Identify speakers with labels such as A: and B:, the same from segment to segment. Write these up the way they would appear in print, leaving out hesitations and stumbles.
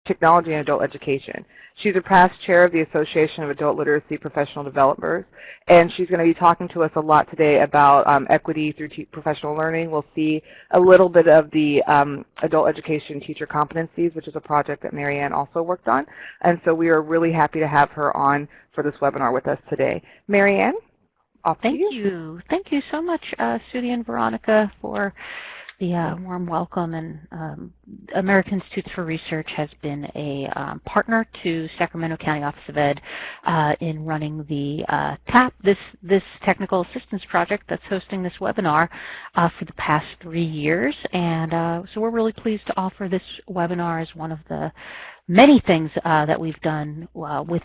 A: Technology in Adult Education. She's a past chair of the Association of Adult Literacy Professional Developers, and she's going to be talking to us a lot today about equity through professional learning. We'll see a little bit of the Adult Education Teacher Competencies, which is a project that Marianne also worked on, and so we are really happy to have her on for this webinar with us today. Marianne, off to you.
B: Thank you. Thank you so much, Sudhi and Veronica, for the warm welcome. And American Institutes for Research has been a partner to Sacramento County Office of Ed in running the TAP, this technical assistance project that's hosting this webinar for the past 3 years. And so we're really pleased to offer this webinar as one of the many things that we've done with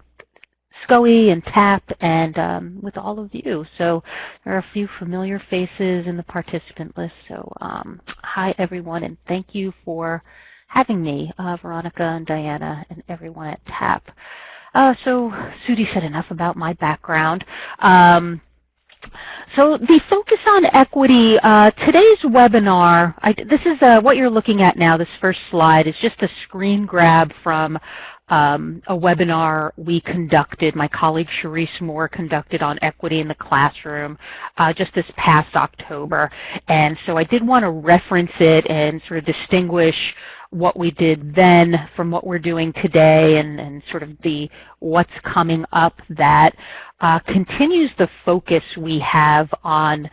B: SCOE and TAP and with all of you. So there are a few familiar faces in the participant list. So hi everyone, and thank you for having me, Veronica and Diana and everyone at TAP. So Sudhi said enough about my background. So the focus on equity, today's webinar, this is what you're looking at now. This first slide is just a screen grab from a webinar we conducted, my colleague Charisse Moore conducted on equity in the classroom just this past October. And so I did want to reference it and sort of distinguish what we did then from what we're doing today, and sort of the what's coming up that continues the focus we have on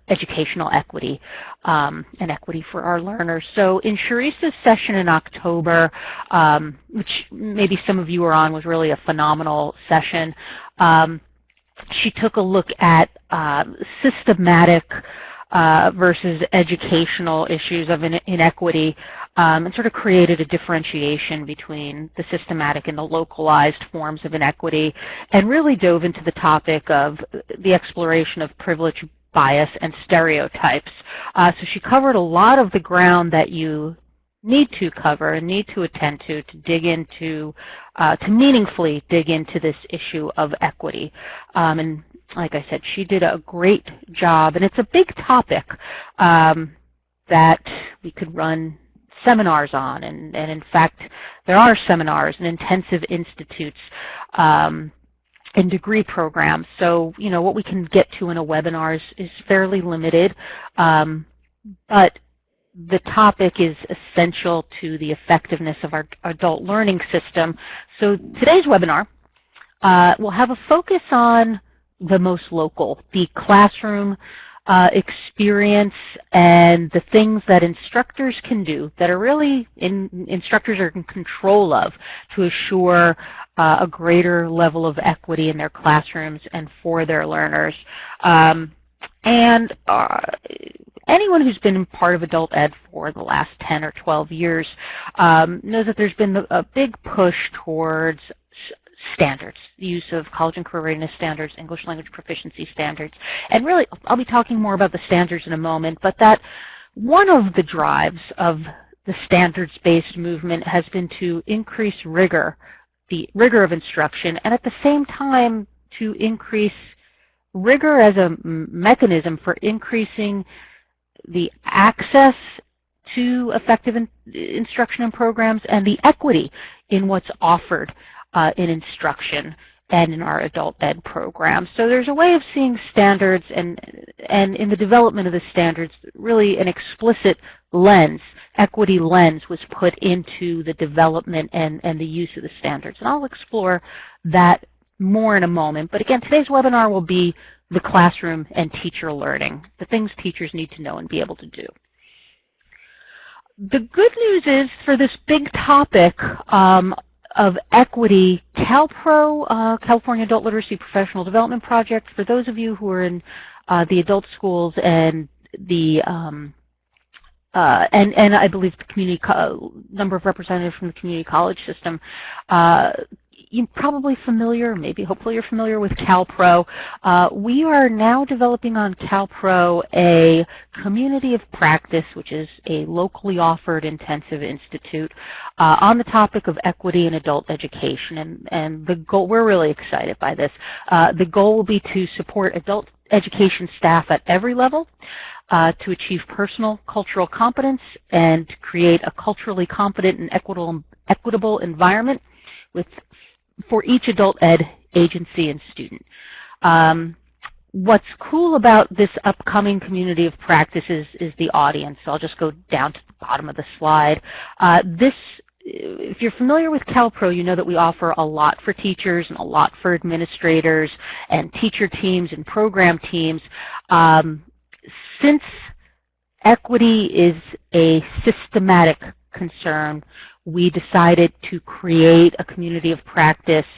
B: educational equity and equity for our learners. So in Charisse's session in October, which maybe some of you were on, was really a phenomenal session. She took a look at systematic versus educational issues of inequity and sort of created a differentiation between the systematic and the localized forms of inequity, and really dove into the topic of the exploration of privilege, bias, and stereotypes. So she covered a lot of the ground that you need to cover and need to attend to dig into, to meaningfully dig into this issue of equity. And like I said, she did a great job, and it's a big topic that we could run seminars on, and in fact there are seminars and intensive institutes and degree programs. So, you know, what we can get to in a webinar is fairly limited, but the topic is essential to the effectiveness of our adult learning system. So today's webinar will have a focus on the most local, the classroom experience, and the things that instructors can do that are really instructors are in control of to assure a greater level of equity in their classrooms and for their learners. Anyone who's been part of adult ed for the last 10 or 12 years knows that there's been a big push towards standards, the use of college and career readiness standards, English language proficiency standards. And really, I'll be talking more about the standards in a moment, but that one of the drives of the standards-based movement has been to increase rigor, the rigor of instruction, and at the same time to increase rigor as a mechanism for increasing the access to effective instruction and programs and the equity in what's offered in instruction and in our adult ed programs. So there's a way of seeing standards, and in the development of the standards, really an explicit lens, equity lens, was put into the development and the use of the standards. And I'll explore that more in a moment. But again, today's webinar will be the classroom and teacher learning, the things teachers need to know and be able to do. The good news is, for this big topic of equity, CalPro, California Adult Literacy Professional Development Project, for those of you who are in the adult schools and the and I believe the community number of representatives from the community college system, you're probably familiar, maybe hopefully you're familiar with CalPro. We are now developing on CalPro a community of practice, which is a locally offered intensive institute on the topic of equity in adult education. And the goal, we're really excited by this. The goal will be to support adult education staff at every level to achieve personal cultural competence and to create a culturally competent and equitable environment for each adult ed agency and student. What's cool about this upcoming community of practices is the audience. So I'll just go down to the bottom of the slide. If you're familiar with CalPro, you know that we offer a lot for teachers and a lot for administrators and teacher teams and program teams. Since equity is a systematic concern, we decided to create a community of practice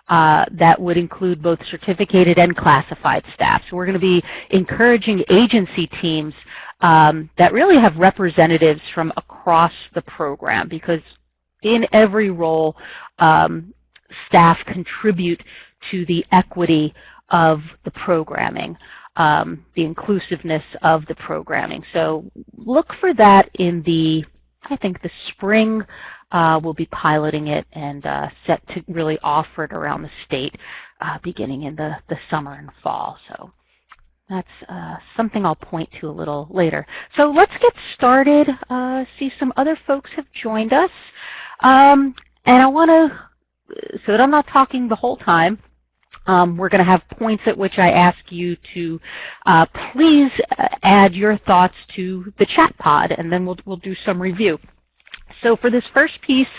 B: that would include both certificated and classified staff. So we're going to be encouraging agency teams that really have representatives from across the program, because in every role, staff contribute to the equity of the programming, the inclusiveness of the programming. So look for that in I think the spring. We'll be piloting it and set to really offer it around the state beginning in the summer and fall. So that's something I'll point to a little later. So let's get started. See, some other folks have joined us. And I want to, so that I'm not talking the whole time, we're going to have points at which I ask you to please add your thoughts to the chat pod, and then we'll do some review. So for this first piece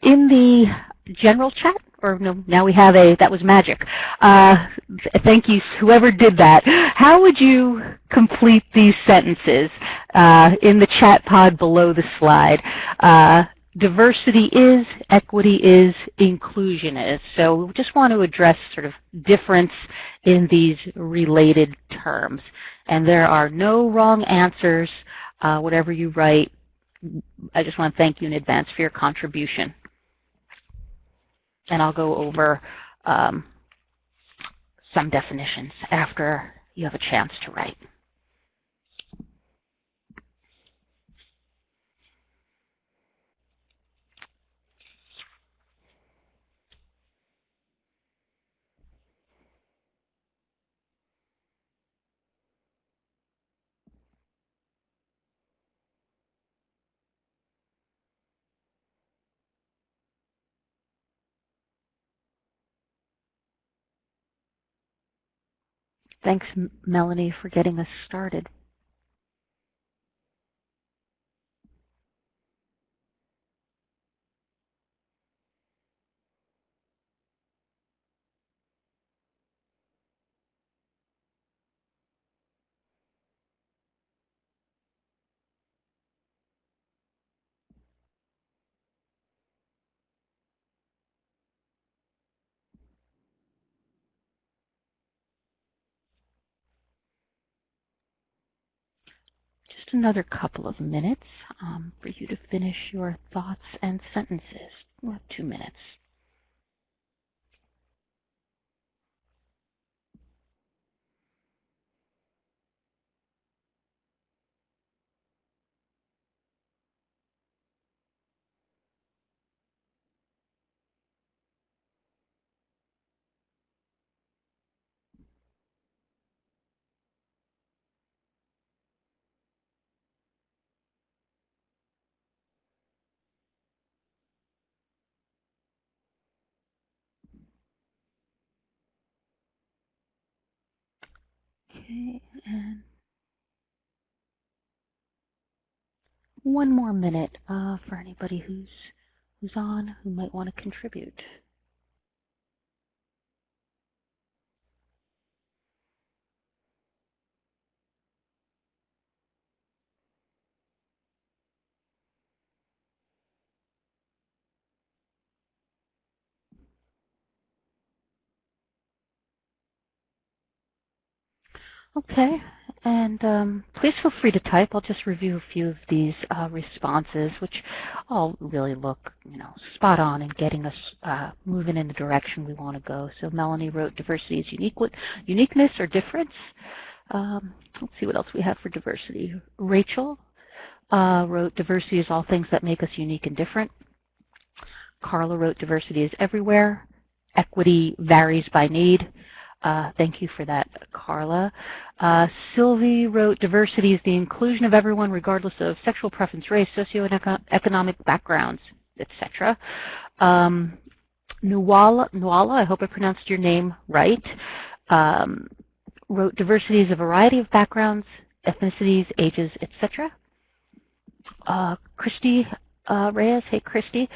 B: in the general chat, or no, now we have that was magic. Thank you, whoever did that. How would you complete these sentences in the chat pod below the slide? Diversity is, equity is, inclusion is. So we just want to address sort of difference in these related terms. And there are no wrong answers. Whatever you write, I just want to thank you in advance for your contribution. And I'll go over some definitions after you have a chance to write. Thanks, Melanie, for getting us started. Just another couple of minutes for you to finish your thoughts and sentences. We'll have 2 minutes. Okay, and 1 more minute for anybody who's on who might want to contribute. Okay, and please feel free to type. I'll just review a few of these responses, which all really look, spot on in getting us moving in the direction we want to go. So Melanie wrote, diversity is uniqueness or difference. Let's see what else we have for diversity. Rachel wrote, diversity is all things that make us unique and different. Carla wrote, diversity is everywhere. Equity varies by need. Thank you for that, Carla. Sylvie wrote, diversity is the inclusion of everyone regardless of sexual preference, race, socioeconomic backgrounds. etc. Nuala, I hope I pronounced your name right, wrote diversity is a variety of backgrounds, ethnicities, ages, etc. Christy Reyes, hey Christy,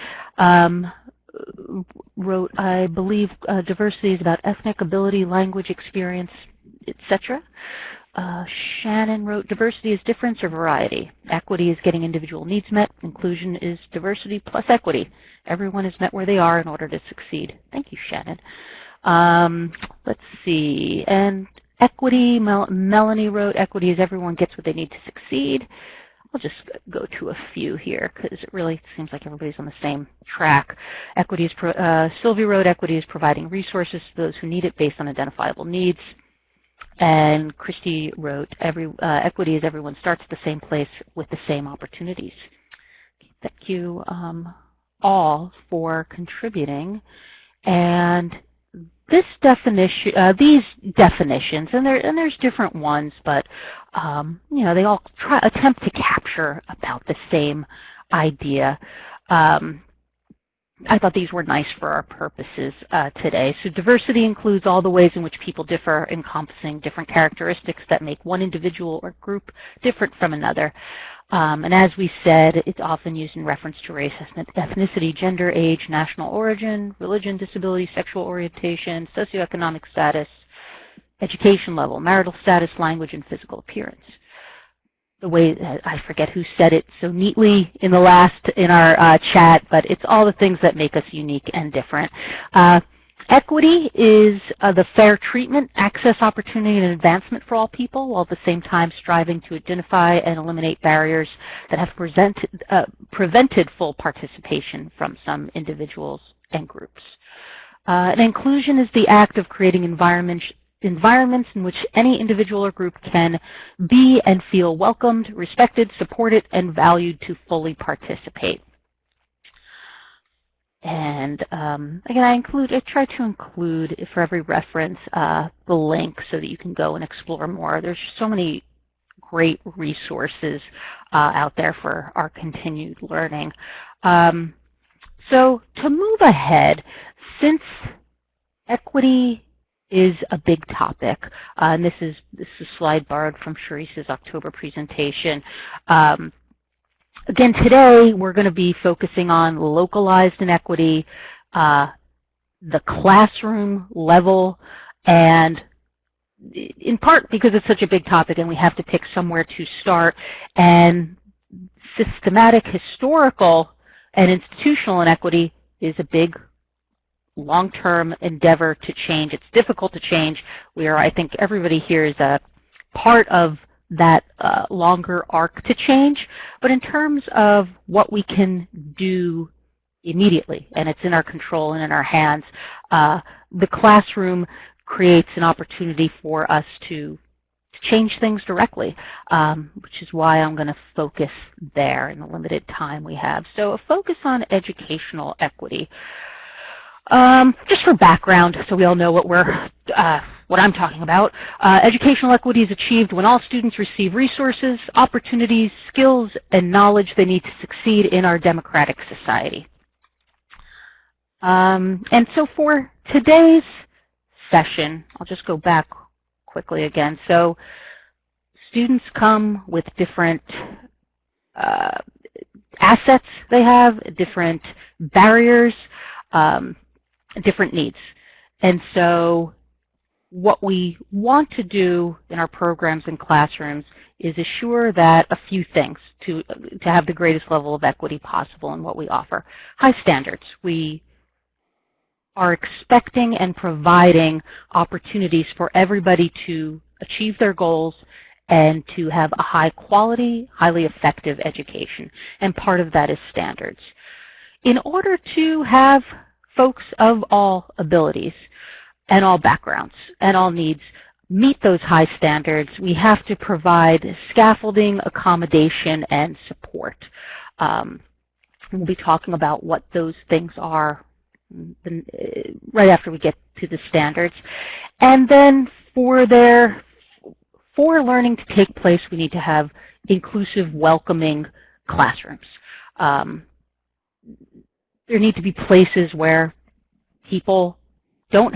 B: wrote, I believe, diversity is about ethnic ability, language, experience, etc. Shannon wrote, diversity is difference or variety. Equity is getting individual needs met. Inclusion is diversity plus equity. Everyone is met where they are in order to succeed. Thank you, Shannon. Let's see. And equity, Melanie wrote, equity is everyone gets what they need to succeed. I'll just go to a few here because it really seems like everybody's on the same track. Equity is Sylvia wrote, equity is providing resources to those who need it based on identifiable needs. And Christy wrote, equity is everyone starts at the same place with the same opportunities. Thank you all for contributing. And this definition, these definitions, and there's different ones, but you know, they all attempt to capture about the same idea. I thought these were nice for our purposes today. So diversity includes all the ways in which people differ, encompassing different characteristics that make one individual or group different from another. And as we said, it's often used in reference to race, ethnicity, gender, age, national origin, religion, disability, sexual orientation, socioeconomic status, education level, marital status, language, and physical appearance. The way, I forget who said it so neatly in our chat, but it's all the things that make us unique and different. Equity is the fair treatment, access, opportunity, and advancement for all people, while at the same time striving to identify and eliminate barriers that have prevented full participation from some individuals and groups. And inclusion is the act of creating environments in which any individual or group can be and feel welcomed, respected, supported, and valued to fully participate. And again, I try to include for every reference the link so that you can go and explore more. There's so many great resources out there for our continued learning. So to move ahead, since equity is a big topic, and this is a slide borrowed from Sharice's October presentation. Again, today we're going to be focusing on localized inequity, the classroom level, and in part because it's such a big topic and we have to pick somewhere to start, and systematic, historical, and institutional inequity is a big long-term endeavor to change. It's difficult to change. I think everybody here is a part of that longer arc to change, but in terms of what we can do immediately, and it's in our control and in our hands, the classroom creates an opportunity for us to change things directly, which is why I'm going to focus there in the limited time we have. So a focus on educational equity. Just for background, so we all know what I'm talking about. Educational equity is achieved when all students receive resources, opportunities, skills, and knowledge they need to succeed in our democratic society. And so for today's session, I'll just go back quickly again. So students come with different assets they have, different barriers, different needs. And so what we want to do in our programs and classrooms is assure that a few things to have the greatest level of equity possible in what we offer. High standards. We are expecting and providing opportunities for everybody to achieve their goals and to have a high quality, highly effective education. And part of that is standards. In order to have folks of all abilities and all backgrounds and all needs meet those high standards, we have to provide scaffolding, accommodation, and support. We'll be talking about what those things are right after we get to the standards. And then for learning to take place, we need to have inclusive, welcoming classrooms. there need to be places where people feel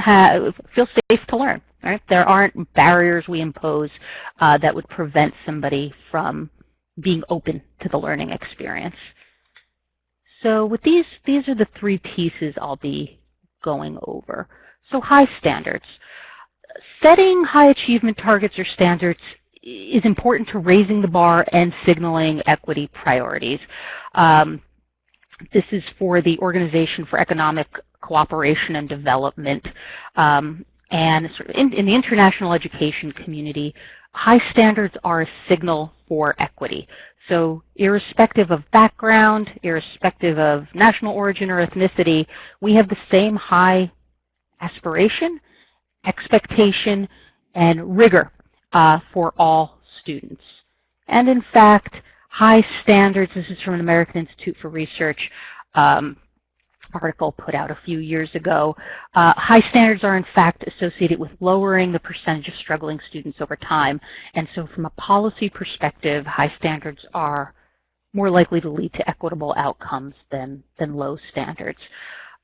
B: safe to learn. Right? There aren't barriers we impose that would prevent somebody from being open to the learning experience. So with these are the three pieces I'll be going over. So high standards. Setting high achievement targets or standards is important to raising the bar and signaling equity priorities. This is for the Organization for Economic Cooperation and Development. And sort of in the international education community, high standards are a signal for equity. So irrespective of background, irrespective of national origin or ethnicity, we have the same high aspiration, expectation, and rigor for all students. And in fact, high standards, this is from an American Institute for Research article put out a few years ago, high standards are in fact associated with lowering the percentage of struggling students over time. And so from a policy perspective, high standards are more likely to lead to equitable outcomes than low standards.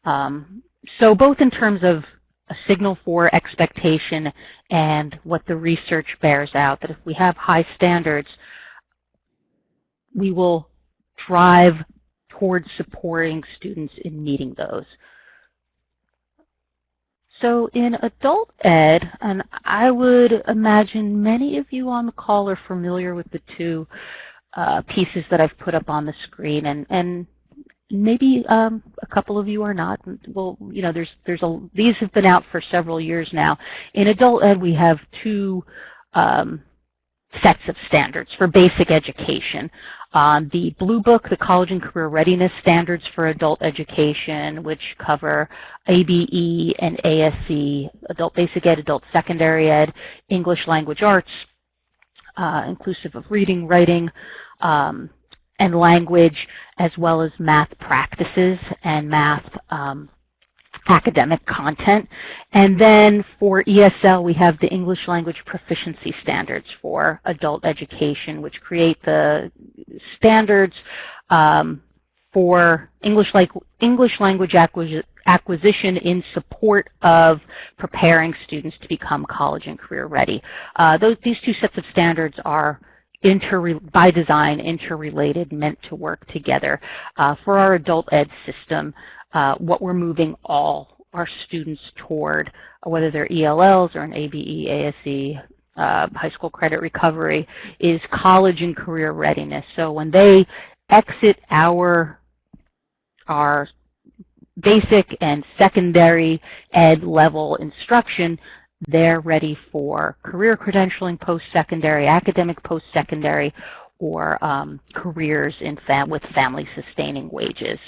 B: So both in terms of a signal for expectation and what the research bears out, that if we have high standards, we will drive towards supporting students in meeting those. So in adult ed, and I would imagine many of you on the call are familiar with the two pieces that I've put up on the screen, and maybe a couple of you are not. Well, you know, these have been out for several years now. In adult ed, we have two sets of standards for basic education. The Blue Book, the College and Career Readiness Standards for Adult Education, which cover ABE and ASE, Adult Basic Ed, Adult Secondary Ed, English Language Arts, inclusive of reading, writing, and language, as well as math practices and math academic content. And then for ESL, we have the English Language Proficiency Standards for Adult Education, which create the standards for English language acquisition in support of preparing students to become college and career ready. These two sets of standards are by design interrelated, meant to work together. For our adult ed system, what we're moving all our students toward, whether they're ELLs or an ABE, ASE, high school credit recovery, is college and career readiness. So when they exit our basic and secondary ed level instruction, they're ready for career credentialing post-secondary, academic post-secondary, or careers with family-sustaining wages.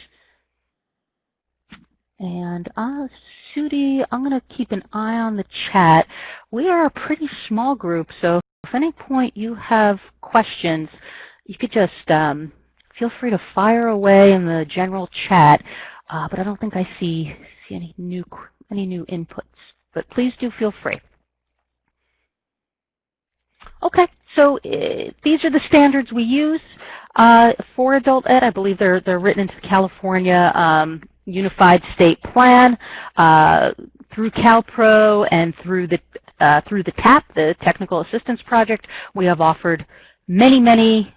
B: And Sudi, I'm going to keep an eye on the chat. We are a pretty small group, so if at any point you have questions, you could just feel free to fire away in the general chat. But I don't think I see any new inputs. But please do feel free. Okay, so these are the standards we use for adult ed. I believe they're written into the California Unified State Plan through CalPro and through the TAP, the Technical Assistance Project. We have offered many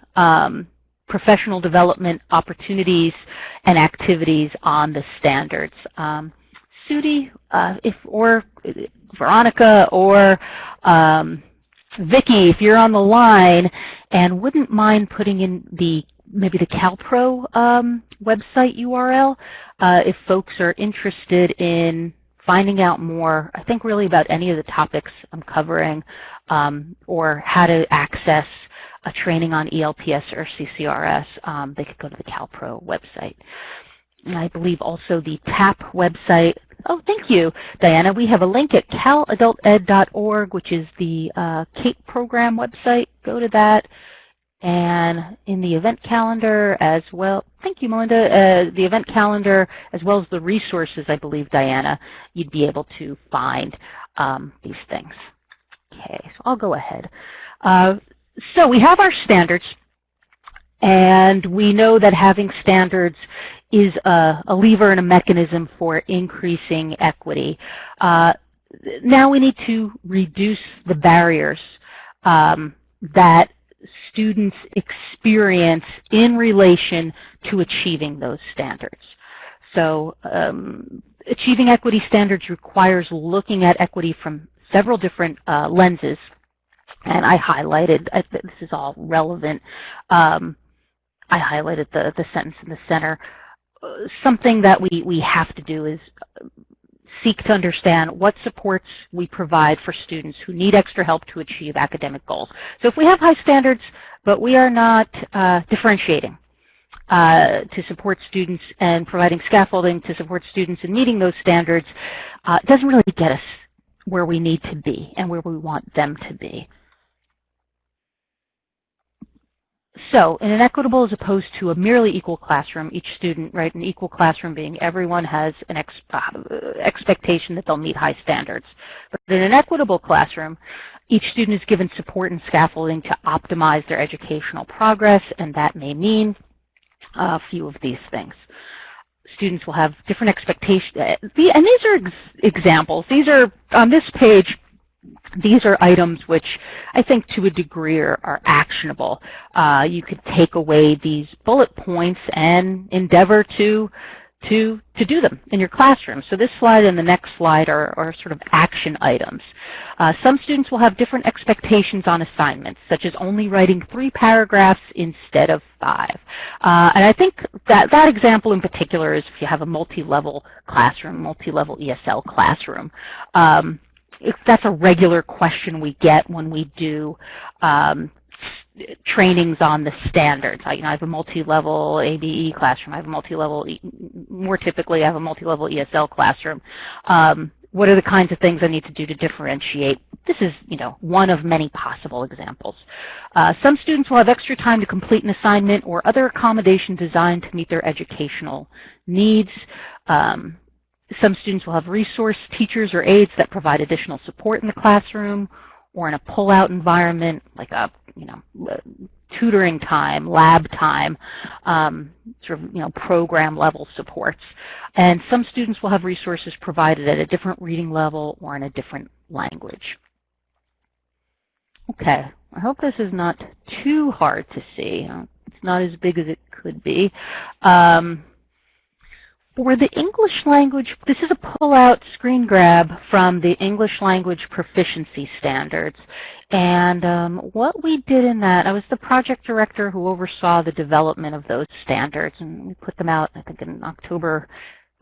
B: professional development opportunities and activities on the standards. Sudi, or Veronica, or Vicki, if you're on the line and wouldn't mind putting in maybe the CalPro website URL, if folks are interested in finding out more, I think really about any of the topics I'm covering, or how to access a training on ELPS or CCRS, they could go to the CalPro website. And I believe also the TAP website. Oh, thank you, Diana. We have a link at caladulted.org, which is the CAPE program website. Go to that. And in the event calendar as well, thank you, Melinda, the event calendar as well as the resources, I believe, Diana, you'd be able to find these things. Okay, so I'll go ahead. So we have our standards, and we know that having standards is a lever and a mechanism for increasing equity. Now we need to reduce the barriers that students experience in relation to achieving those standards. So achieving equity standards requires looking at equity from several different lenses, and I highlighted, this is all relevant, I highlighted the sentence in the center. Something that we have to do is seek to understand what supports we provide for students who need extra help to achieve academic goals. So if we have high standards, but we are not differentiating to support students and providing scaffolding to support students in meeting those standards, it doesn't really get us where we need to be and where we want them to be. So in an equitable as opposed to a merely equal classroom, each student, right, an equal classroom being everyone has an expectation that they'll meet high standards. But in an equitable classroom, each student is given support and scaffolding to optimize their educational progress, and that may mean a few of these things. Students will have different expectations, and these are examples. These are, on this page, these are items which I think to a degree are actionable. You could take away these bullet points and endeavor to do them in your classroom. So this slide and the next slide are sort of action items. Some students will have different expectations on assignments, such as only writing 3 paragraphs instead of 5. And I think that example in particular is if you have a multi-level classroom, multi-level ESL classroom. That's a regular question we get when we do trainings on the standards. I have a multi-level ABE classroom. I have a multi-level, more typically, I have a multi-level ESL classroom. What are the kinds of things I need to do to differentiate? This is, one of many possible examples. Some students will have extra time to complete an assignment or other accommodation designed to meet their educational needs. Some students will have resource teachers or aides that provide additional support in the classroom or in a pull-out environment like a, tutoring time, lab time, program level supports. And some students will have resources provided at a different reading level or in a different language. Okay, I hope this is not too hard to see. It's not as big as it could be. For the English language, this is a pull-out screen grab from the English language proficiency standards. And what we did in that, I was the project director who oversaw the development of those standards, and we put them out, I think, in October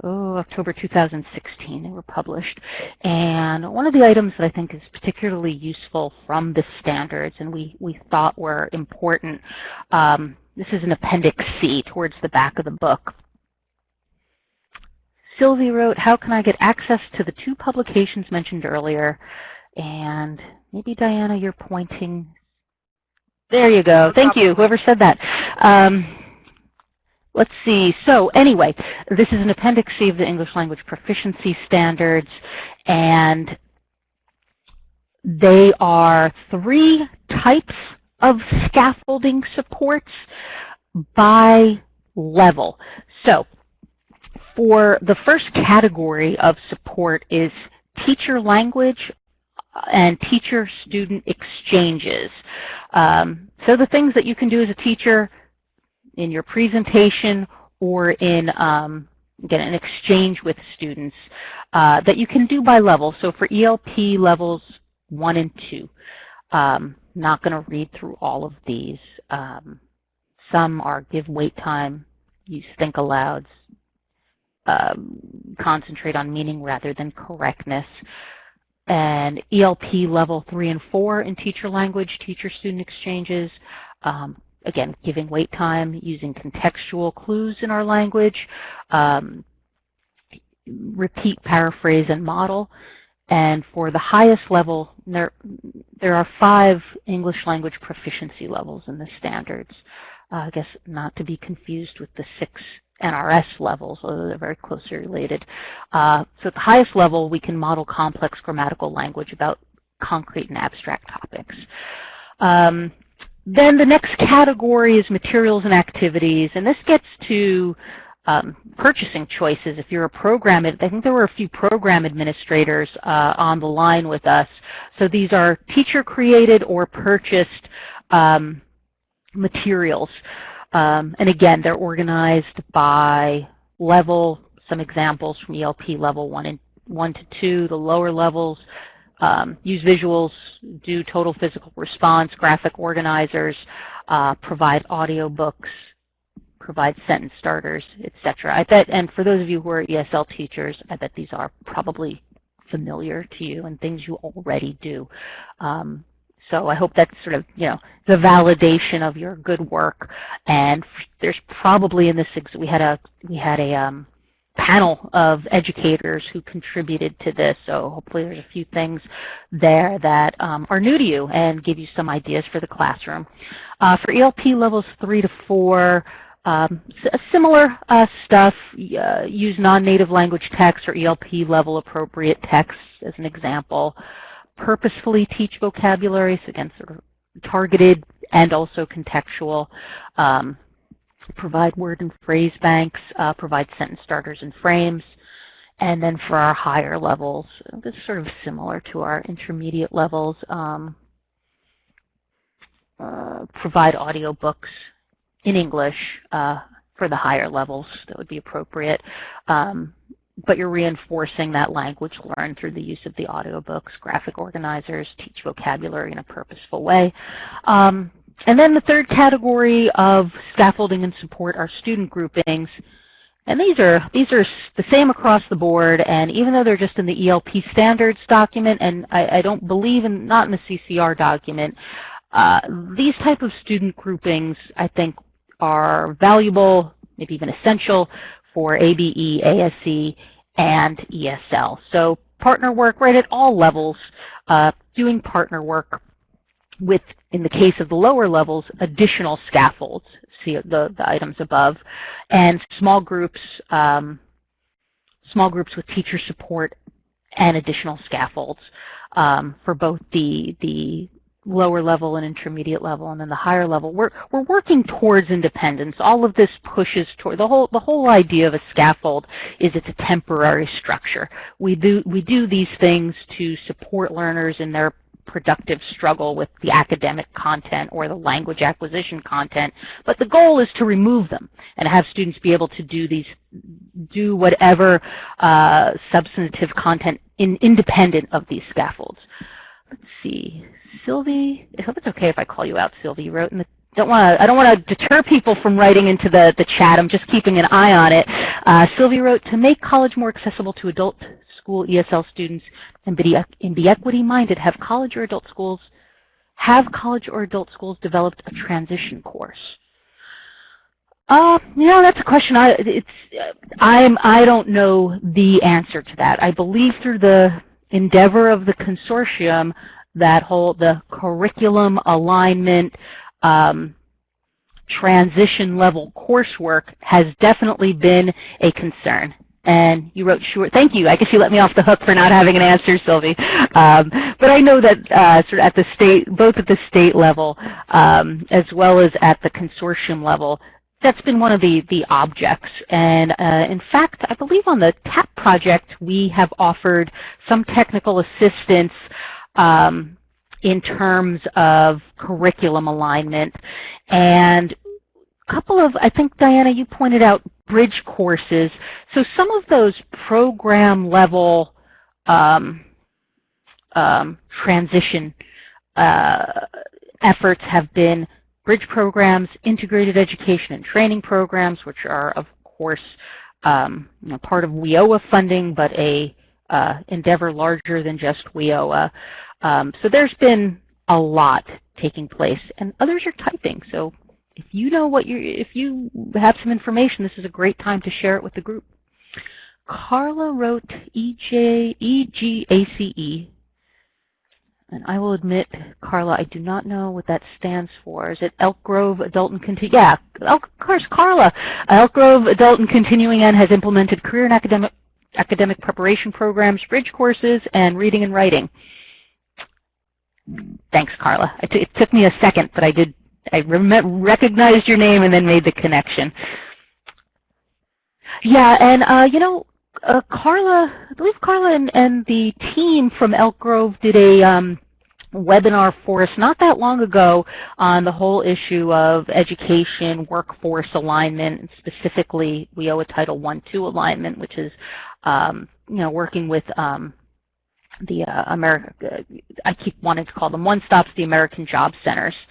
B: 2016 they were published. And one of the items that I think is particularly useful from the standards and we thought were important, this is an Appendix C towards the back of the book. Sylvie wrote, how can I get access to the 2 publications mentioned earlier? And maybe, Diana, you're pointing. There you go. Thank you, whoever said that. Let's see. So anyway, this is an Appendix C of the English Language Proficiency Standards, and they are 3 types of scaffolding supports by level. So for the first category of support is teacher language and teacher-student exchanges. So the things that you can do as a teacher in your presentation or in again, an exchange with students that you can do by level. So for ELP levels 1 and 2, not going to read through all of these. Some are give wait time, use think alouds, concentrate on meaning rather than correctness. And ELP level 3 and 4 in teacher language, teacher-student exchanges, again, giving wait time, using contextual clues in our language, repeat, paraphrase, and model. And for the highest level, there are 5 English language proficiency levels in the standards. I guess not to be confused with the 6 NRS levels, although they're very closely related. So at the highest level, we can model complex grammatical language about concrete and abstract topics. Then the next category is materials and activities, and this gets to purchasing choices. If you're a program, I think there were a few program administrators on the line with us. So these are teacher-created or purchased materials. And again, they're organized by level. Some examples from ELP level 1 to 2, the lower levels. Use visuals, do total physical response, graphic organizers, provide audiobooks, provide sentence starters, etc. I bet, and for those of you who are ESL teachers, I bet these are probably familiar to you and things you already do. So I hope that's sort of, the validation of your good work. And there's probably in this, we had a panel of educators who contributed to this, so hopefully there's a few things there that are new to you and give you some ideas for the classroom. For ELP levels 3 to 4, similar stuff, use non-native language text or ELP level appropriate text as an example. Purposefully teach vocabulary, so again, sort of targeted and also contextual. Provide word and phrase banks, provide sentence starters and frames. And then for our higher levels, this is sort of similar to our intermediate levels, provide audiobooks in English for the higher levels that would be appropriate. But you're reinforcing that language learned through the use of the audiobooks, graphic organizers, teach vocabulary in a purposeful way. And then the third category of scaffolding and support are student groupings. And these are the same across the board, and even though they're just in the ELP Standards document, and I don't believe not in the CCR document, these type of student groupings, I think, are valuable, maybe even essential for ABE, ASE, and ESL. So partner work right at all levels, doing partner work with, in the case of the lower levels, additional scaffolds, see the items above, and small groups with teacher support and additional scaffolds for both the lower level and intermediate level, and then the higher level. We're working towards independence. All of this pushes toward the whole idea of a scaffold is it's a temporary structure. We do these things to support learners in their productive struggle with the academic content or the language acquisition content, but the goal is to remove them and have students be able to do whatever substantive content independent of these scaffolds. Let's see, Sylvie, I hope it's okay if I call you out, Sylvie. You wrote in the I don't want to deter people from writing into the chat. I'm just keeping an eye on it. Sylvie wrote, to make college more accessible to adult school ESL students and be equity-minded, have college or adult schools developed a transition course? That's a question. I don't know the answer to that. I believe through the endeavor of the consortium, the curriculum alignment, transition level coursework has definitely been a concern. And you wrote, sure, thank you. I guess you let me off the hook for not having an answer, Sylvie. But I know that sort of at the state, both at the state level as well as at the consortium level, that's been one of the objects. And in fact, I believe on the TAP project, we have offered some technical assistance in terms of curriculum alignment. And a couple of, I think, Diana, you pointed out bridge courses. So some of those program level transition efforts have been bridge programs, integrated education and training programs, which are, of course, part of WIOA funding, but a endeavor larger than just WIOA. So there's been a lot taking place, and others are typing. So if you know if you have some information, this is a great time to share it with the group. Carla wrote EGACE, and I will admit, Carla, I do not know what that stands for. Is it Elk Grove Adult and Continuing? Yeah, of course, Carla. Elk Grove Adult and Continuing Ed has implemented career and academic preparation programs, bridge courses, and reading and writing. Thanks, Carla. It took me a second, but I recognized your name and then made the connection. Yeah, and Carla, I believe Carla and the team from Elk Grove did a webinar for us not that long ago on the whole issue of education, workforce alignment, and specifically we owe a Title I-II alignment, which is working with the I keep wanting to call them one-stops, the American Job Centers.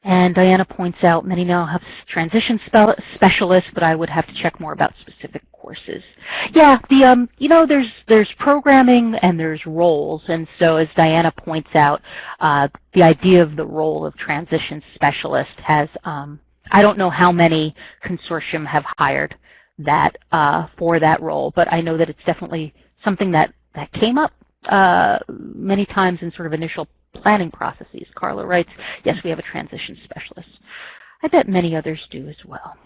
B: And Diana points out many now have transition specialists, but I would have to check more about specific courses. Yeah, there's programming and there's roles, and so as Diana points out, the idea of the role of transition specialist has, I don't know how many consortium have hired that for that role, but I know that it's definitely something that came up many times in sort of initial planning processes. Carla writes, yes, we have a transition specialist. I bet many others do as well.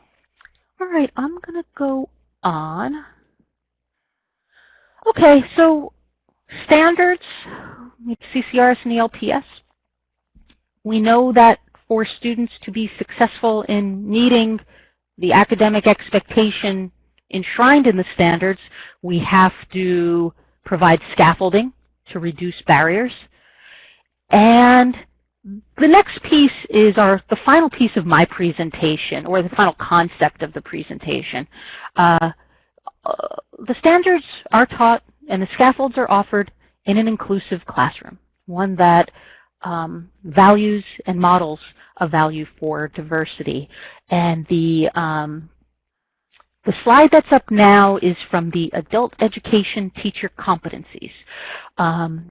B: All right, I'm going to go on. Okay, so standards, CCRS and ELPS. We know that for students to be successful in meeting the academic expectation enshrined in the standards, we have to provide scaffolding to reduce barriers. And the next piece is the final piece of my presentation, or the final concept of the presentation. The standards are taught and the scaffolds are offered in an inclusive classroom, one that values and models a value for diversity. And the slide that's up now is from the Adult Education Teacher Competencies.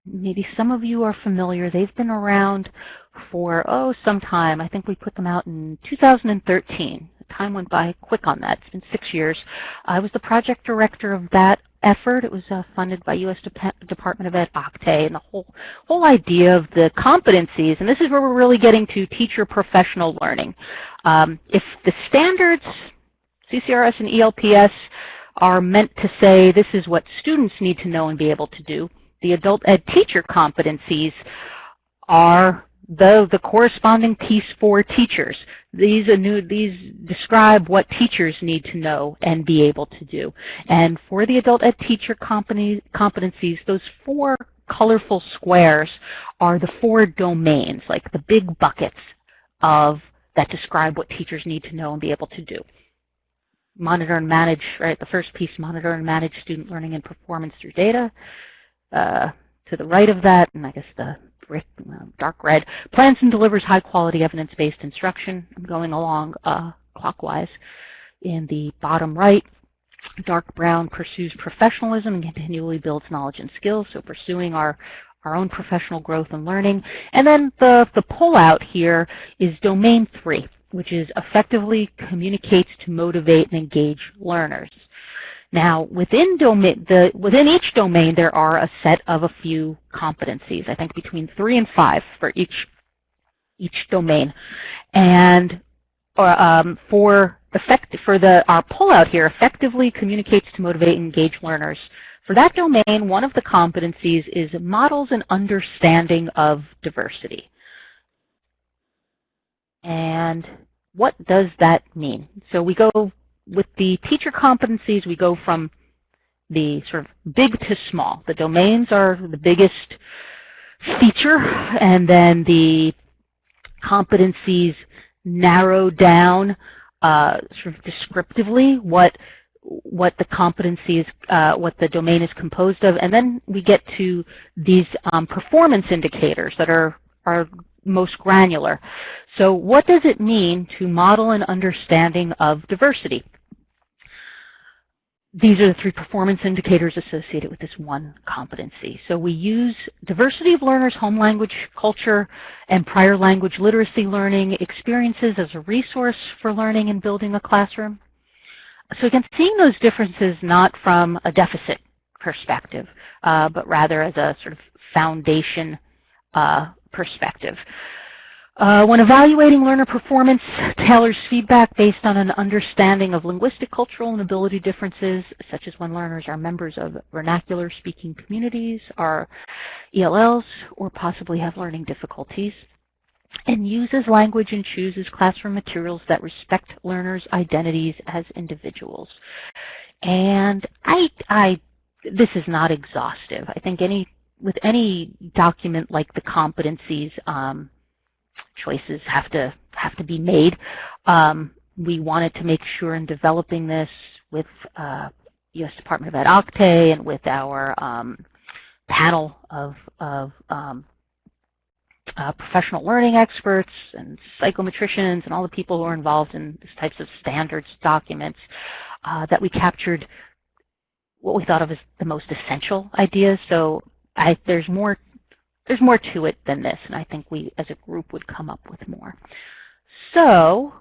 B: Maybe some of you are familiar. They've been around for, some time. I think we put them out in 2013. Time went by quick on that. It's been 6 years. I was the project director of that effort. It was funded by U.S. Department of Ed, OCTAE, and the whole idea of the competencies, and this is where we're really getting to teacher professional learning. If the standards, CCRS and ELPS, are meant to say this is what students need to know and be able to do, the adult ed teacher competencies are the corresponding piece for teachers. These describe what teachers need to know and be able to do. And for the adult ed teacher competencies, those 4 colorful squares are the 4 domains, like the big buckets that describe what teachers need to know and be able to do. Monitor and manage, right, the first piece, monitor and manage student learning and performance through data. To the right of that, and I guess the dark red, plans and delivers high-quality evidence-based instruction. I'm going along clockwise. In the bottom right, dark brown pursues professionalism and continually builds knowledge and skills, so pursuing our own professional growth and learning. And then the pull-out here is domain 3, which is effectively communicates to motivate and engage learners. Now, within each domain, there are a set of a few competencies, I think between 3 and 5 for each domain. And our pull-out here, effectively communicates to motivate and engage learners. For that domain, one of the competencies is models and understanding of diversity. And what does that mean? So we go with the teacher competencies, we go from the sort of big to small. The domains are the biggest feature, and then the competencies narrow down sort of descriptively what the competency is, what the domain is composed of, and then we get to these performance indicators that are most granular. So what does it mean to model an understanding of diversity? These are the 3 performance indicators associated with this one competency. So we use diversity of learners' home language, culture, and prior language literacy learning experiences as a resource for learning and building a classroom. So again, seeing those differences not from a deficit perspective, but rather as a sort of foundation perspective. When evaluating learner performance, tailors feedback based on an understanding of linguistic, cultural, and ability differences, such as when learners are members of vernacular speaking communities, are ELLs, or possibly have learning difficulties. and uses language and chooses classroom materials that respect learners' identities as individuals. And this is not exhaustive. I think with any document like the competencies, choices have to be made. We wanted to make sure in developing this with U.S. Department of Ed Octane and with our panel of professional learning experts and psychometricians and all the people who are involved in these types of standards documents, that we captured what we thought of as the most essential ideas. So there's more to it than this, and I think we as a group would come up with more. So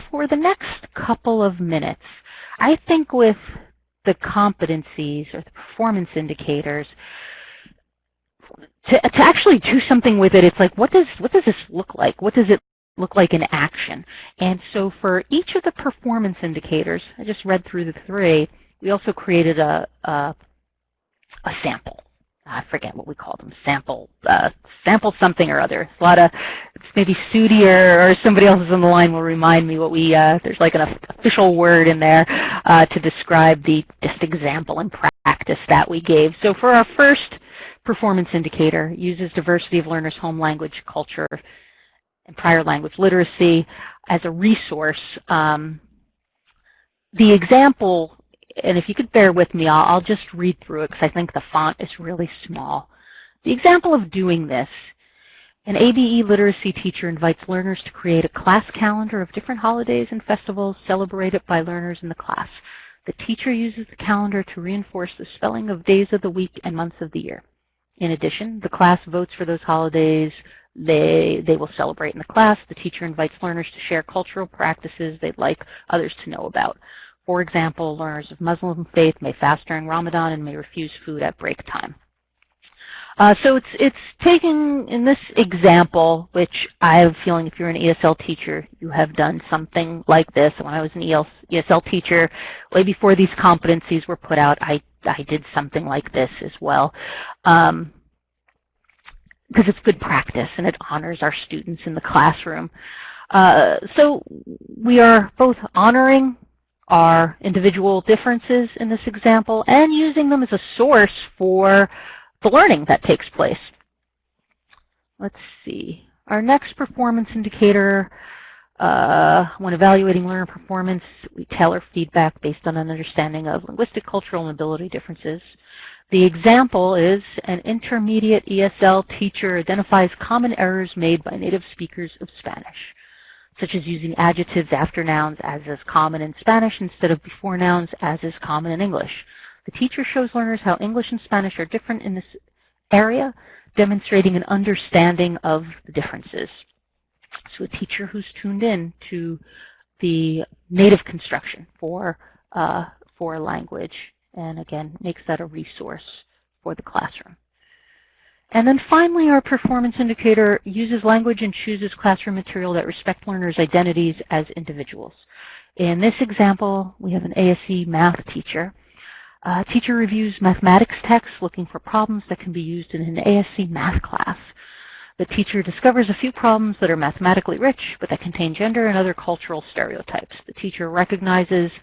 B: for the next couple of minutes, I think with the competencies or the performance indicators, to actually do something with it, it's like, what does this look like? What does it look like in action? And so for each of the performance indicators, I just read through the three, we also created a sample. I forget what we call them, sample something or other. A lot of, it's maybe Sudi or somebody else is on the line will remind me what we, there's like an official word in there to describe the just example and practice that we gave. So for our first performance indicator, uses diversity of learners' home language, culture, and prior language literacy as a resource. The example, and if you could bear with me, I'll just read through it because I think the font is really small. The example of doing this, an ABE literacy teacher invites learners to create a class calendar of different holidays and festivals celebrated by learners in the class. The teacher uses the calendar to reinforce the spelling of days of the week and months of the year. In addition, the class votes for those holidays they will celebrate in the class. The teacher invites learners to share cultural practices they'd like others to know about. For example, learners of Muslim faith may fast during Ramadan and may refuse food at break time. So it's taking, in this example, which I have a feeling if you're an ESL teacher, you have done something like this. When I was an ESL teacher, way before these competencies were put out, I did something like this as well. Because it's good practice and it honors our students in the classroom. So we are both honoring our individual differences in this example and using them as a source for the learning that takes place. Let's see. Our next performance indicator, when evaluating learner performance, we tailor feedback based on an understanding of linguistic, cultural, and ability differences. The example is an intermediate ESL teacher identifies common errors made by native speakers of Spanish, such as using adjectives after nouns as is common in Spanish instead of before nouns as is common in English. The teacher shows learners how English and Spanish are different in this area, demonstrating an understanding of the differences. So a teacher who's tuned in to the native construction for language, and again, makes that a resource for the classroom. And then finally, our performance indicator uses language and chooses classroom material that respect learners' identities as individuals. In this example, we have an ASE math teacher. Teacher reviews mathematics texts looking for problems that can be used in an ASC math class. The teacher discovers a few problems that are mathematically rich, but that contain gender and other cultural stereotypes. The teacher recognizes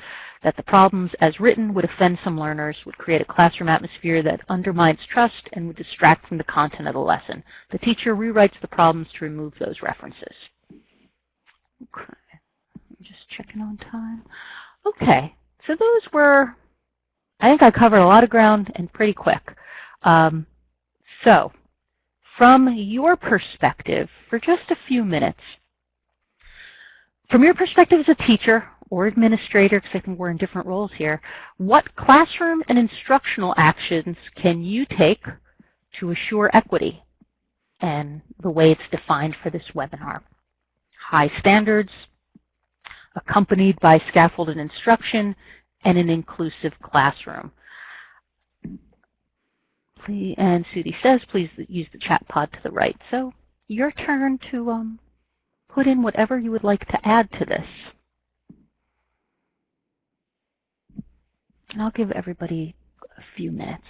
B: that the problems as written would offend some learners, would create a classroom atmosphere that undermines trust, and would distract from the content of the lesson. The teacher rewrites the problems to remove those references. Okay, I'm just checking on time. Okay, so those were, I think I covered a lot of ground and pretty quick. So, from your perspective, for just a few minutes, from your perspective as a teacher or administrator, because I think we're in different roles here, what classroom and instructional actions can you take to assure equity and the way it's defined for this webinar? High standards, accompanied by scaffolded instruction, and an inclusive classroom. And Sudi says, please use the chat pod to the right. So your turn to put in whatever you would like to add to this. And I'll give everybody a few minutes.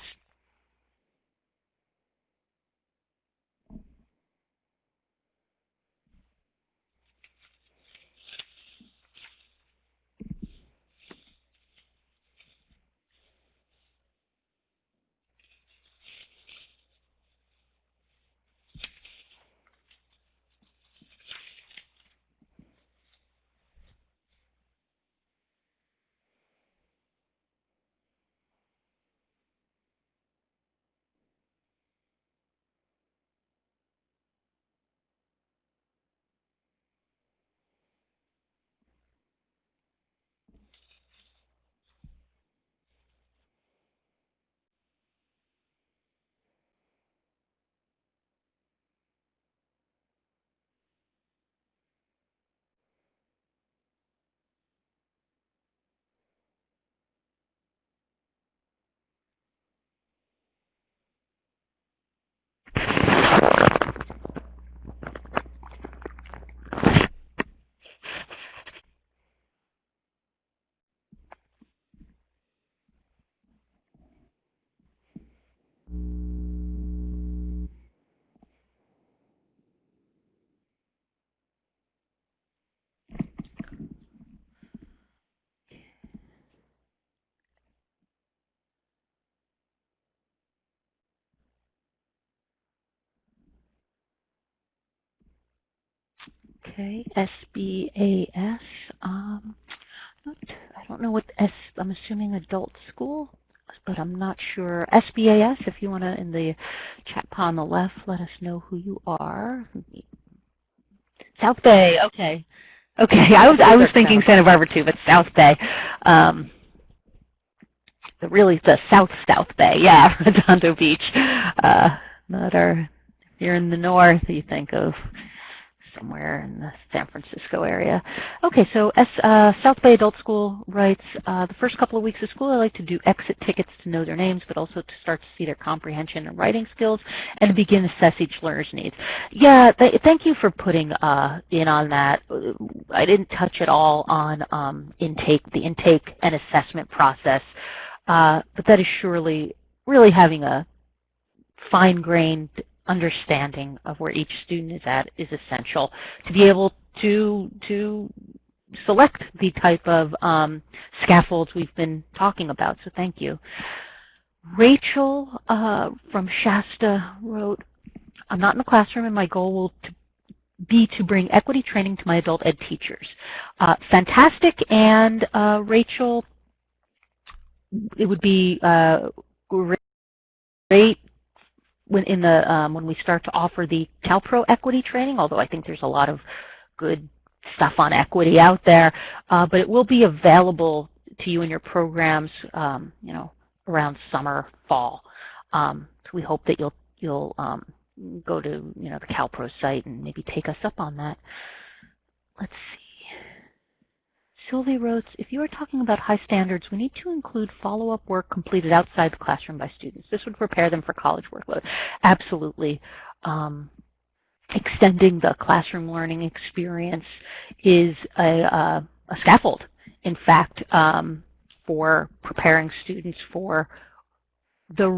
B: Okay, SBAS. I don't know what I'm assuming adult school, but I'm not sure. SBAS, if you want to, in the chat pod on the left, let us know who you are. South Bay, okay. Okay, I was thinking Santa Barbara too, but South Bay. Really the South Bay, yeah, Redondo Beach. Not if you're in the north, you think of somewhere in the San Francisco area. Okay, so South Bay Adult School writes, the first couple of weeks of school I like to do exit tickets to know their names, but also to start to see their comprehension and writing skills and to begin to assess each learner's needs. Yeah, thank you for putting in on that. I didn't touch at all on the intake and assessment process, but that is surely really having a fine-grained understanding of where each student is at is essential to be able to select the type of scaffolds we've been talking about. So thank you. Rachel from Shasta wrote, I'm not in the classroom and my goal will be to bring equity training to my adult ed teachers. Fantastic. And Rachel, it would be great when we start to offer the CalPro equity training, although I think there's a lot of good stuff on equity out there, but it will be available to you in your programs, around summer, fall. So we hope that you'll go to the CalPro site and maybe take us up on that. Let's see. Sylvie wrote, if you are talking about high standards, we need to include follow-up work completed outside the classroom by students. This would prepare them for college workload. Absolutely. Extending the classroom learning experience is a scaffold, in fact, for preparing students for the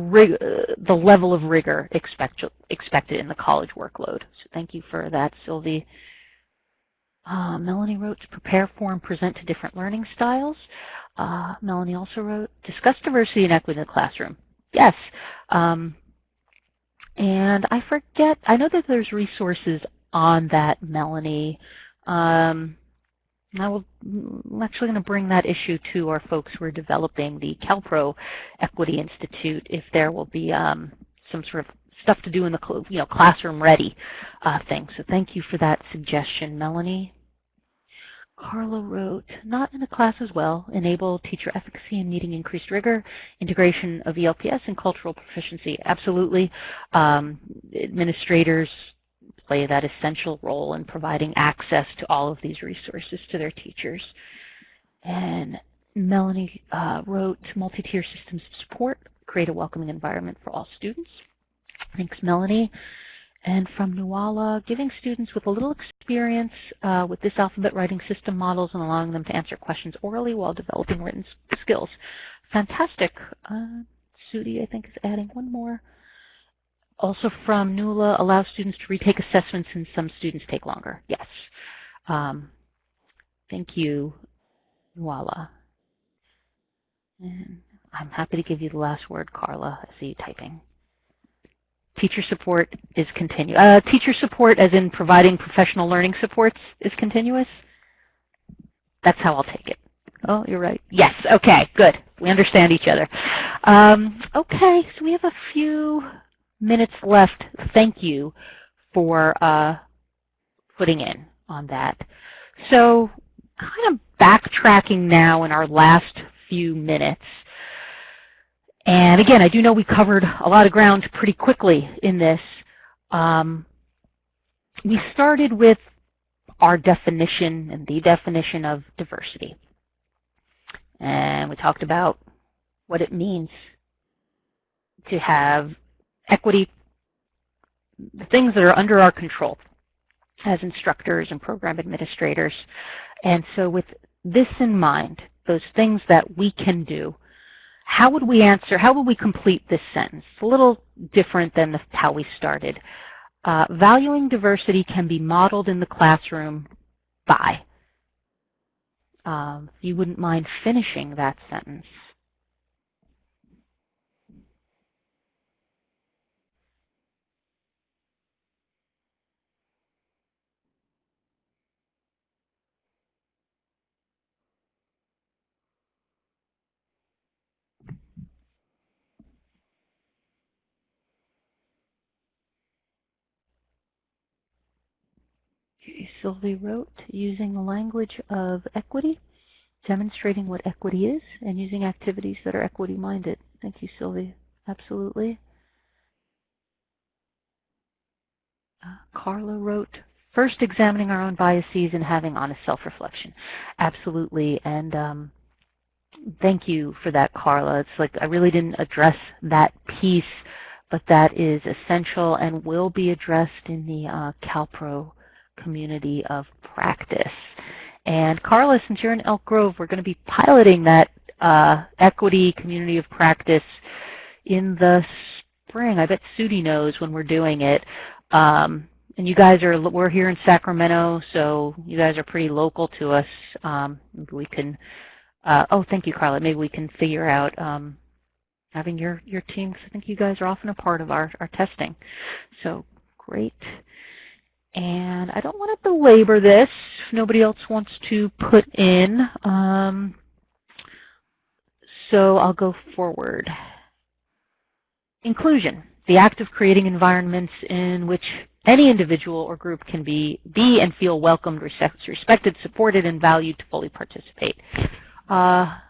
B: level of rigor expected in the college workload. So thank you for that, Sylvie. Melanie wrote, to prepare for and present to different learning styles. Melanie also wrote, discuss diversity and equity in the classroom. Yes. And I know that there's resources on that, Melanie. I'm actually going to bring that issue to our folks who are developing the CalPro Equity Institute, if there will be some sort of stuff to do in the classroom ready thing. So thank you for that suggestion, Melanie. Carla wrote, not in a class as well, enable teacher efficacy in meeting increased rigor, integration of ELPS and cultural proficiency. Absolutely. Administrators play that essential role in providing access to all of these resources to their teachers. And Melanie wrote, multi-tier systems of support, create a welcoming environment for all students. Thanks, Melanie. And from Nuala, giving students with a little experience with this alphabet writing system models and allowing them to answer questions orally while developing written skills. Fantastic. Sudi, I think, is adding one more. Also from Nuala, allow students to retake assessments and some students take longer. Yes. Thank you, Nuala. And I'm happy to give you the last word, Carla. I see you typing. Teacher support is continuous. Teacher support, as in providing professional learning supports, is continuous? That's how I'll take it. Oh, you're right. Yes, okay, good. We understand each other. Okay, so we have a few minutes left. Thank you for putting in on that. So kind of backtracking now in our last few minutes. And again, I do know we covered a lot of ground pretty quickly in this. We started with our definition and the definition of diversity. And we talked about what it means to have equity, the things that are under our control as instructors and program administrators. And so with this in mind, those things that we can do, how would we complete this sentence? It's a little different than how we started. Valuing diversity can be modeled in the classroom by. If you wouldn't mind finishing that sentence. Sylvie wrote, using the language of equity, demonstrating what equity is, and using activities that are equity-minded. Thank you, Sylvie. Absolutely. Carla wrote, first examining our own biases and having honest self-reflection. Absolutely. And thank you for that, Carla. It's like I really didn't address that piece, but that is essential and will be addressed in the CalPro community of practice. And Carla, since you're in Elk Grove, we're going to be piloting that equity community of practice in the spring. I bet Sudi knows when we're doing it. And you guys we're here in Sacramento, so you guys are pretty local to us. Maybe we can, oh, thank you, Carla. Maybe we can figure out having your team, because I think you guys are often a part of our testing. So great. And I don't want to belabor this if nobody else wants to put in. So I'll go forward. Inclusion, the act of creating environments in which any individual or group can be and feel welcomed, respected, supported, and valued to fully participate. I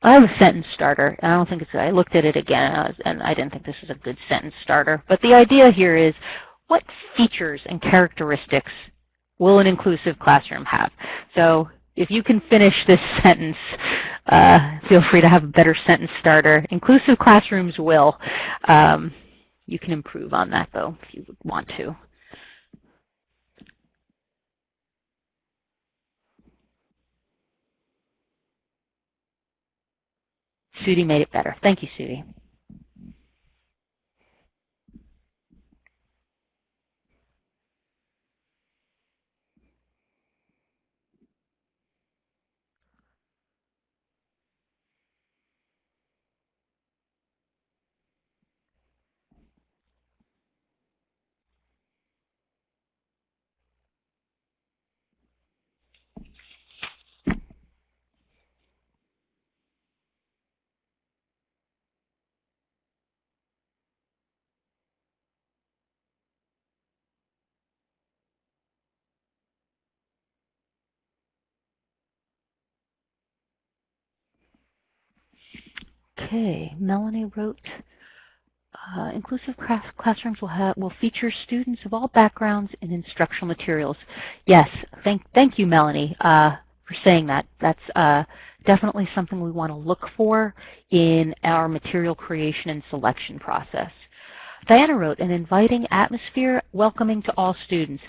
B: have a sentence starter, and I don't think I looked at it again, and I didn't think this was a good sentence starter. But the idea here is, what features and characteristics will an inclusive classroom have? So if you can finish this sentence, feel free to have a better sentence starter. Inclusive classrooms will. You can improve on that, though, if you would want to. Sudi made it better. Thank you, Sudi. Okay, Melanie wrote, inclusive classrooms will feature students of all backgrounds in instructional materials. Yes, thank you, Melanie, for saying that. That's definitely something we want to look for in our material creation and selection process. Diana wrote, an inviting atmosphere, welcoming to all students.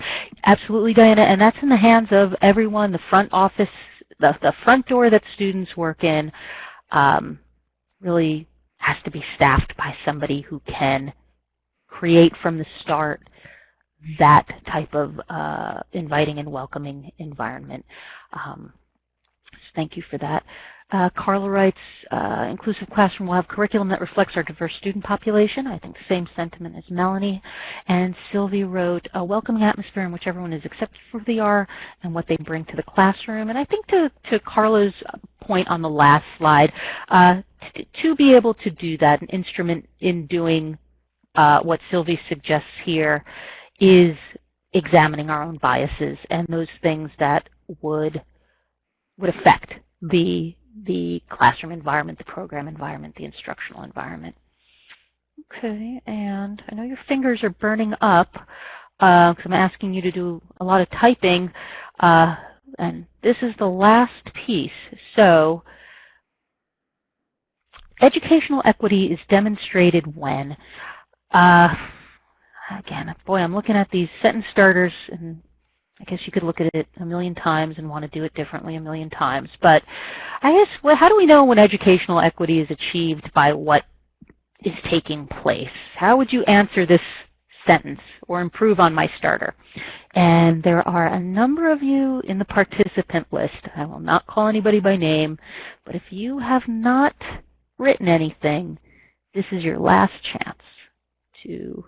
B: Absolutely, Diana, and that's in the hands of everyone, the front office, the front door that students work in. Really has to be staffed by somebody who can create from the start that type of inviting and welcoming environment. So thank you for that. Carla writes, inclusive classroom will have curriculum that reflects our diverse student population. I think the same sentiment as Melanie. And Sylvie wrote, a welcoming atmosphere in which everyone is accepted for who they are and what they bring to the classroom. And I think to Carla's point on the last slide, to be able to do that, an instrument in doing what Sylvie suggests here is examining our own biases and those things that would affect the classroom environment, the program environment, the instructional environment. Okay, and I know your fingers are burning up because I'm asking you to do a lot of typing, and this is the last piece. So educational equity is demonstrated when, again, boy, I'm looking at these sentence starters, and I guess you could look at it a million times and want to do it differently a million times. But I guess, well, how do we know when educational equity is achieved by what is taking place? How would you answer this sentence or improve on my starter? And there are a number of you in the participant list. I will not call anybody by name, but if you have not written anything, this is your last chance to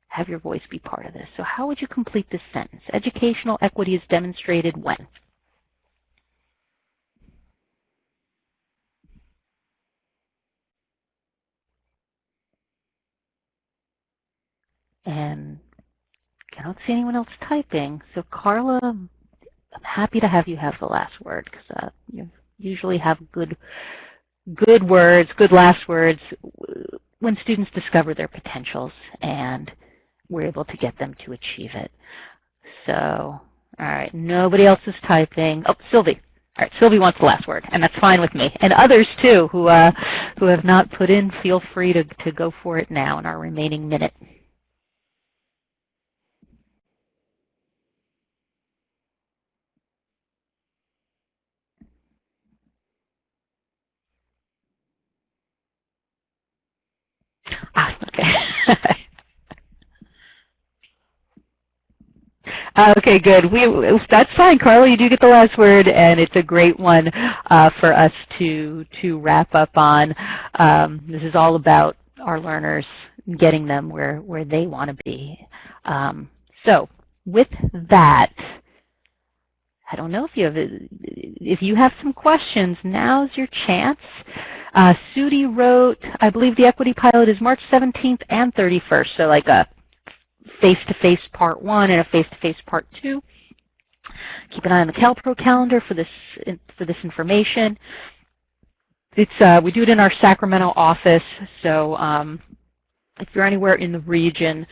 B: have your voice be part of this. So how would you complete this sentence? Educational equity is demonstrated when? And I don't see anyone else typing. So Carla, I'm happy to have you have the last word because you usually have good words, good last words when students discover their potentials and we're able to get them to achieve it. So, all right, nobody else is typing. Oh, Sylvie. All right, Sylvie wants the last word, and that's fine with me. And others, too, who have not put in, feel free to go for it now in our remaining minute. Ah, okay. Okay, good. That's fine, Carla. You do get the last word, and it's a great one for us to wrap up on. This is all about our learners, getting them where they want to be. So, with that, I don't know if you have some questions. Now's your chance. Sudi wrote, I believe the equity pilot is March 17th and 31st, so like a face-to-face part 1 and a face-to-face part 2. Keep an eye on the CalPro calendar for this information. It's we do it in our Sacramento office, so if you're anywhere in the region,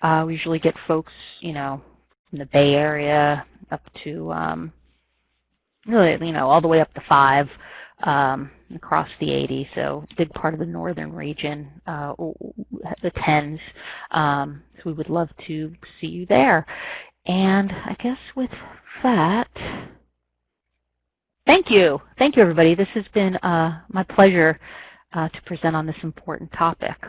B: we usually get folks, from the Bay Area up to really, all the way up to 5 across the 80. So big part of the northern region, the 10s. So we would love to see you there. And I guess with that, thank you. Thank you, everybody. This has been my pleasure to present on this important topic.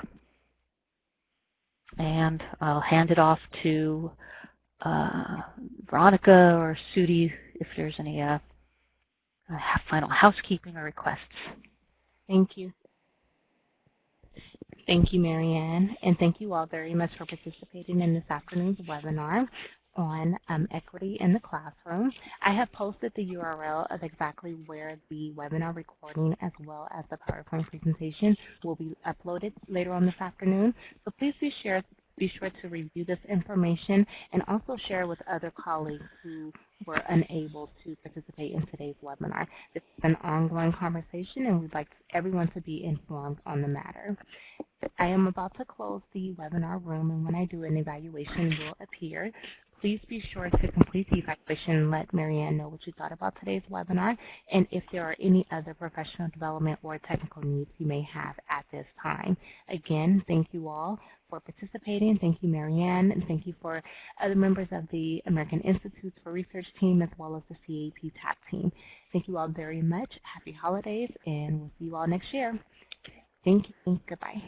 B: And I'll hand it off to Veronica or Sudi if there's any final housekeeping or requests.
C: Thank you. Thank you, Marianne, and thank you all very much for participating in this afternoon's webinar on equity in the classroom. I have posted the URL of exactly where the webinar recording as well as the PowerPoint presentation will be uploaded later on this afternoon. So please be sure to review this information and also share with other colleagues who were unable to participate in today's webinar. This is an ongoing conversation and we'd like everyone to be informed on the matter. I am about to close the webinar room, and when I do, an evaluation will appear. Please be sure to complete the evaluation and let Marianne know what you thought about today's webinar and if there are any other professional development or technical needs you may have at this time. Again, thank you all for participating. Thank you, Marianne, and thank you for other members of the American Institutes for Research team as well as the CAP TAP team. Thank you all very much. Happy holidays, and we'll see you all next year. Thank you. Goodbye.